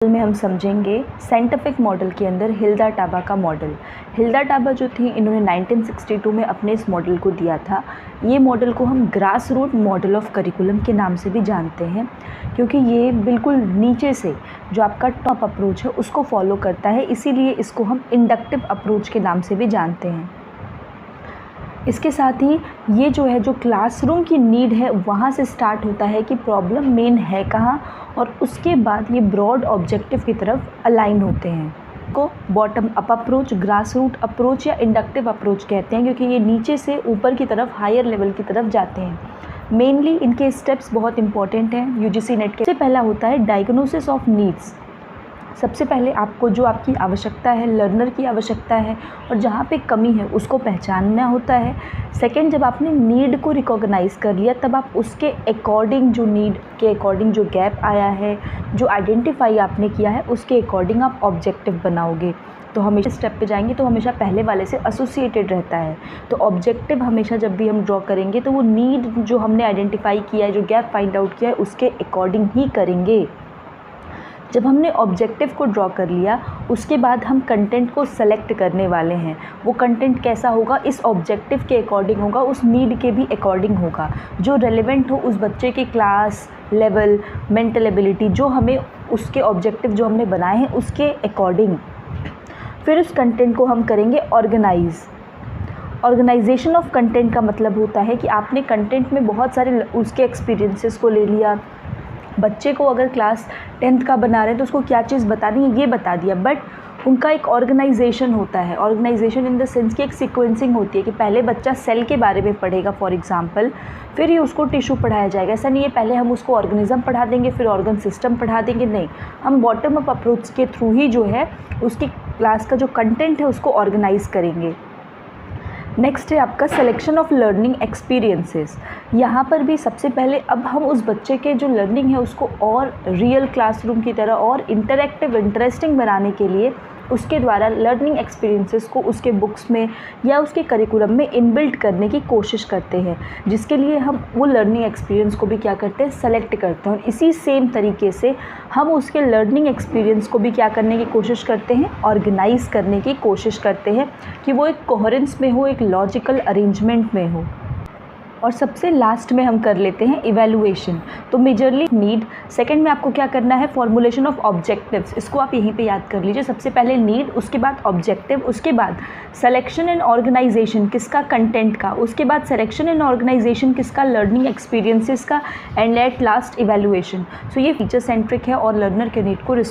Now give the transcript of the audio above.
में हम समझेंगे साइंटिफिक मॉडल के अंदर हिल्डा टाबा का मॉडल। हिल्डा टाबा जो थी, इन्होंने 1962 में अपने इस मॉडल को दिया था। ये मॉडल को हम grass root model of curriculum के नाम से भी जानते हैं, क्योंकि ये बिल्कुल नीचे से जो आपका टॉप अप्रोच है उसको फॉलो करता है, इसीलिए इसको हम इंडक्टिव अप्रोच के नाम से भी जानते हैं। इसके साथ ही ये जो क्लासरूम की नीड है वहाँ से स्टार्ट होता है कि प्रॉब्लम मेन है कहाँ, और उसके बाद ये ब्रॉड ऑब्जेक्टिव की तरफ अलाइन होते हैं। को bottom up approach, grass root approach या इंडक्टिव अप्रोच कहते हैं, क्योंकि ये नीचे से ऊपर की तरफ हायर लेवल की तरफ जाते हैं। मेनली इनके स्टेप्स बहुत इंपॉर्टेंट हैं यूजीसी नेट के। सबसे पहला होता है डायग्नोसिस ऑफ नीड्स। सबसे पहले आपको जो आपकी आवश्यकता है, लर्नर की आवश्यकता है और जहाँ पे कमी है उसको पहचानना होता है। सेकंड, जब आपने नीड को रिकॉग्नाइज़ कर लिया तब आप उसके अकॉर्डिंग, जो नीड के अकॉर्डिंग जो गैप आया है, जो आइडेंटिफाई आपने किया है, उसके अकॉर्डिंग आप ऑब्जेक्टिव बनाओगे। तो हमेशा स्टेप पे जाएंगे तो हमेशा पहले वाले से एसोसिएटेड रहता है। तो ऑब्जेक्टिव हमेशा जब भी हम ड्रॉ करेंगे तो वो नीड जो हमने आइडेंटिफाई किया है, जो गैप फाइंड आउट किया है, उसके अकॉर्डिंग ही करेंगे। जब हमने ऑब्जेक्टिव को ड्रॉ कर लिया उसके बाद हम कंटेंट को सेलेक्ट करने वाले हैं। वो कंटेंट कैसा होगा, इस ऑब्जेक्टिव के अकॉर्डिंग होगा, उस नीड के भी अकॉर्डिंग होगा, जो रेलेवेंट हो उस बच्चे के क्लास लेवल, मेंटल एबिलिटी, जो हमें उसके ऑब्जेक्टिव जो हमने बनाए हैं उसके अकॉर्डिंग। फिर उस कंटेंट को हम करेंगे ऑर्गेनाइज़। ऑर्गेनाइजेशन ऑफ कंटेंट का मतलब होता है कि आपने कंटेंट में बहुत सारे उसके एक्सपीरियंसेस को ले लिया। बच्चे को अगर क्लास 10th का बना रहे हैं तो उसको क्या चीज़ बतानी है ये बता दिया, बट उनका एक ऑर्गेनाइजेशन होता है। ऑर्गेनाइजेशन इन द सेंस की एक सीक्वेंसिंग होती है कि पहले बच्चा सेल के बारे में पढ़ेगा फॉर एग्जांपल, फिर ही उसको टिश्यू पढ़ाया जाएगा। ऐसा नहीं है पहले हम उसको ऑर्गेनिज्म पढ़ा देंगे फिर ऑर्गन सिस्टम पढ़ा देंगे, नहीं, हम बॉटम अप अप्रोच के थ्रू ही जो है उसकी क्लास का जो कंटेंट है उसको ऑर्गेनाइज़ करेंगे। नेक्स्ट है आपका सिलेक्शन ऑफ लर्निंग एक्सपीरियंसेस। यहाँ पर भी सबसे पहले अब हम उस बच्चे के जो लर्निंग है उसको और रियल क्लासरूम की तरह और इंटरेक्टिव, इंटरेस्टिंग बनाने के लिए उसके द्वारा लर्निंग एक्सपीरियंसेस को उसके बुक्स में या उसके करिकुलम में इनबिल्ट करने की कोशिश करते हैं, जिसके लिए हम वो लर्निंग एक्सपीरियंस को भी क्या करते हैं, सेलेक्ट करते हैं। और इसी सेम तरीके से हम उसके लर्निंग एक्सपीरियंस को भी क्या करने की कोशिश करते हैं, ऑर्गेनाइज़ करने की कोशिश करते हैं कि वो एक कोहेरेंस में हो, एक लॉजिकल अरेंजमेंट में हो। और सबसे लास्ट में हम कर लेते हैं इवैल्यूएशन। तो मेजरली नीड, सेकंड में आपको क्या करना है, फॉर्मुलेशन ऑफ ऑब्जेक्टिव्स। इसको आप यहीं पे याद कर लीजिए। सबसे पहले नीड, उसके बाद ऑब्जेक्टिव, उसके बाद सिलेक्शन एंड ऑर्गेनाइजेशन किसका, कंटेंट का, उसके बाद सिलेक्शन एंड ऑर्गेनाइजेशन किसका, लर्निंग एक्सपीरियंसेस का, एंड एट लास्ट इवैल्यूएशन। सो ये फीचर सेंट्रिक है और लर्नर के नीड को